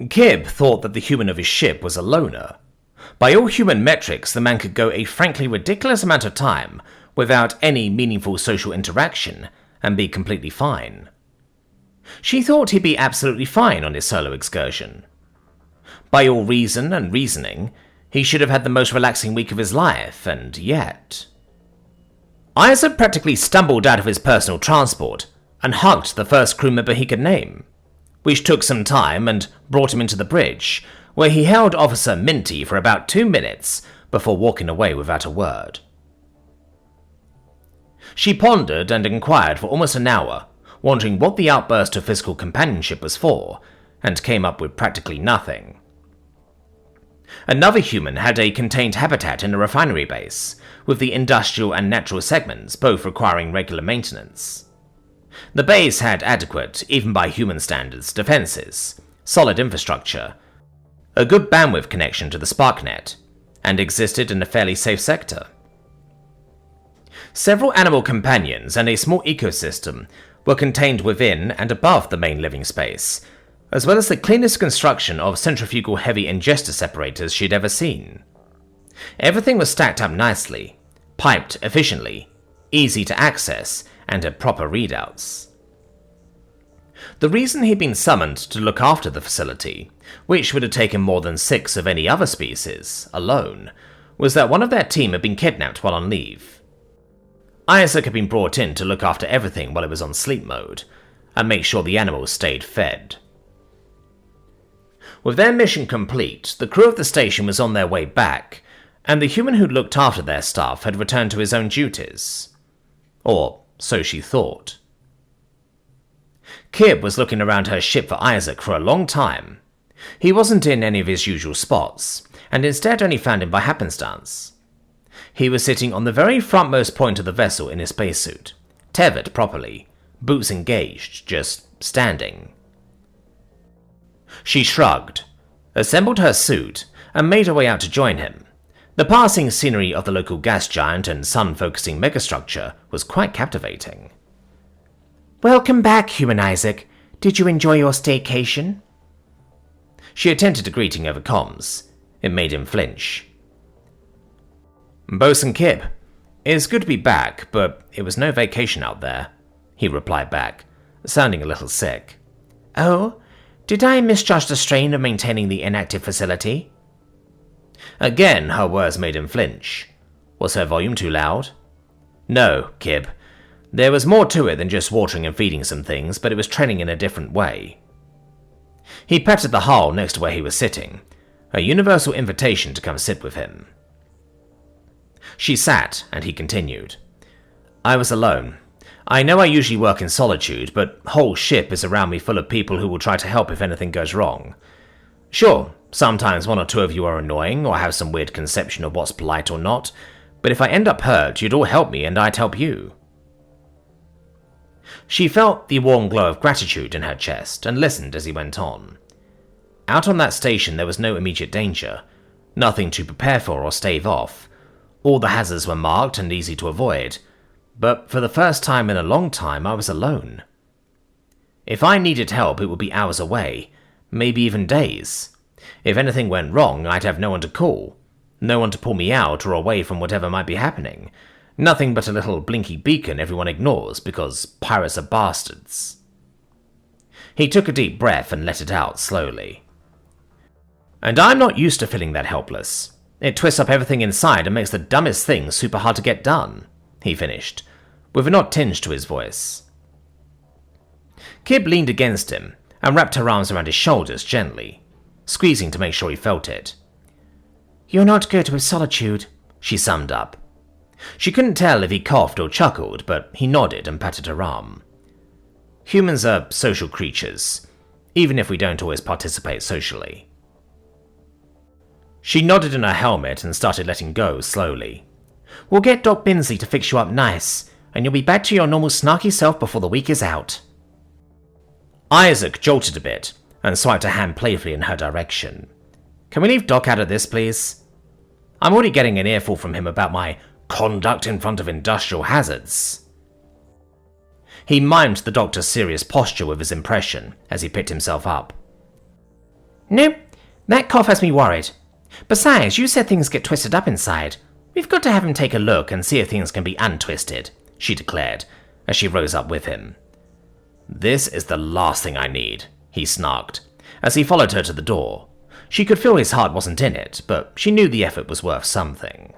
Kib thought that the human of his ship was a loner. By all human metrics, the man could go a frankly ridiculous amount of time without any meaningful social interaction and be completely fine. She thought he'd be absolutely fine on his solo excursion. By all reason and reasoning, he should have had the most relaxing week of his life, and yet... Isaac practically stumbled out of his personal transport and hugged the first crew member he could name, which took some time and brought him into the bridge, where he held Officer Minty for about 2 minutes before walking away without a word. She pondered and inquired for almost an hour, wondering what the outburst of physical companionship was for, and came up with practically nothing. Another human had a contained habitat in a refinery base, with the industrial and natural segments both requiring regular maintenance. The base had adequate, even by human standards, defenses, solid infrastructure, a good bandwidth connection to the SparkNet, and existed in a fairly safe sector. Several animal companions and a small ecosystem were contained within and above the main living space, as well as the cleanest construction of centrifugal heavy ingester separators she'd ever seen. Everything was stacked up nicely, piped efficiently, easy to access, and had proper readouts. The reason he'd been summoned to look after the facility, which would have taken more than 6 of any other species, alone, was that one of their team had been kidnapped while on leave. Isaac had been brought in to look after everything while it was on sleep mode, and make sure the animals stayed fed. With their mission complete, the crew of the station was on their way back, and the human who'd looked after their staff had returned to his own duties. Or so she thought. Kib was looking around her ship for Isaac for a long time. He wasn't in any of his usual spots, and instead only found him by happenstance. He was sitting on the very frontmost point of the vessel in his spacesuit, tethered properly, boots engaged, just standing. She shrugged, assembled her suit, and made her way out to join him. The passing scenery of the local gas giant and sun-focusing megastructure was quite captivating. "Welcome back, human Isaac. Did you enjoy your staycation?" She attempted a greeting over comms. It made him flinch. "Bosun Kib, it's good to be back, but it was no vacation out there," he replied back, sounding a little sick. "Oh? Did I misjudge the strain of maintaining the inactive facility?" Again, her words made him flinch. Was her volume too loud? "No, Kib. There was more to it than just watering and feeding some things, but it was training in a different way." He patted the hull next to where he was sitting, a universal invitation to come sit with him. She sat, and he continued. "I was alone. I know I usually work in solitude, but whole ship is around me full of people who will try to help if anything goes wrong. Sure, sometimes 1 or 2 of you are annoying or have some weird conception of what's polite or not, but if I end up hurt, you'd all help me and I'd help you." She felt the warm glow of gratitude in her chest and listened as he went on. Out on that station there was no immediate danger, nothing to prepare for or stave off. All the hazards were marked and easy to avoid, but for the first time in a long time I was alone. If I needed help, it would be hours away, maybe even days. If anything went wrong, I'd have no one to call, no one to pull me out or away from whatever might be happening. Nothing but a little blinky beacon everyone ignores because pirates are bastards. He took a deep breath and let it out slowly. "And I'm not used to feeling that helpless. It twists up everything inside and makes the dumbest things super hard to get done," he finished, with an odd tinge to his voice. Kib leaned against him and wrapped her arms around his shoulders gently, squeezing to make sure he felt it. "You're not good with solitude," she summed up. She couldn't tell if he coughed or chuckled, but he nodded and patted her arm. Humans are social creatures, even if we don't always participate socially. She nodded in her helmet and started letting go slowly. "We'll get Doc Binsley to fix you up nice, and you'll be back to your normal snarky self before the week is out." Isaac jolted a bit and swiped a hand playfully in her direction. "Can we leave Doc out of this, please? I'm already getting an earful from him about my conduct in front of industrial hazards." He mimed the doctor's serious posture with his impression as he picked himself up. Nope, that cough has me worried. Besides, you said things get twisted up inside. We've got to have him take a look and see if things can be untwisted, she declared, as she rose up with him. This is the last thing I need, he snarked, as he followed her to the door. She could feel his heart wasn't in it, but she knew the effort was worth something.